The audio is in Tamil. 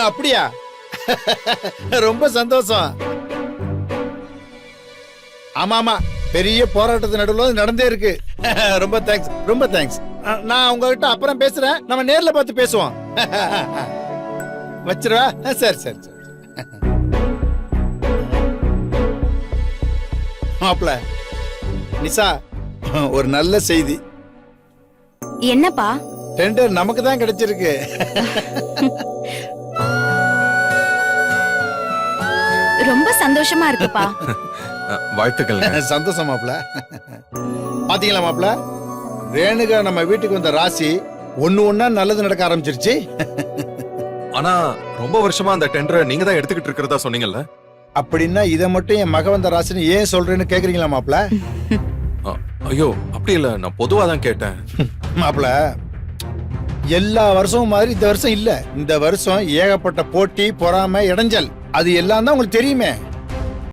அப்படியா? ரொம்ப சந்தோஷம். ஆமா ஆமா, பெரிய போராட்டத்து நடுவில் நடந்தே இருக்கு. ரொம்ப தேங்க்ஸ், ரொம்ப தேங்க்ஸ். நான் உங்ககிட்ட அப்புறம் பேசுறேன், நம்ம நேர்ல பார்த்து பேசுவோம். வச்சிருவா? சரி சரி சரி. மாப்ள நிசா, ஒரு நல்ல செய்தி. என்னப்பா? டெண்டர் நமக்கு தான் கிடைச்சிருக்கு. ரொம்ப சந்தோஷமா இருக்குப்பா. வாழ்த்துக்கள். சந்தோஷம் மாப்ள. பாத்தீங்களா மாப்ள, ரேணுகா நம்ம வீட்டுக்கு வந்த ராசி ஒண்ணா நல்லது நடக்க ஆரம்பிச்சிருச்சு. ஆனா ரொம்ப வருஷமா அந்த டெண்டரை நீங்க தான் எடுத்துக்கிட்டு இருக்கிறதா சொன்னீங்கல்ல? அப்படின்னா இதை மட்டும் என் மக வந்த ராசின்னு ஏன் சொல்றேன்னு கேக்குறீங்களா மாப்ள? ஐயோ அப்படி இல்ல, நான் பொதுவா தான் கேட்டேன். மாப்ள, எல்லா வருஷமும் மாதிரி இந்த வருஷம் இல்ல. இந்த வருஷம் ஏகப்பட்ட போட்டி, பொறாமை, இடைஞ்சல், அது எல்லாம் தான் உங்களுக்கு தெரியுமே.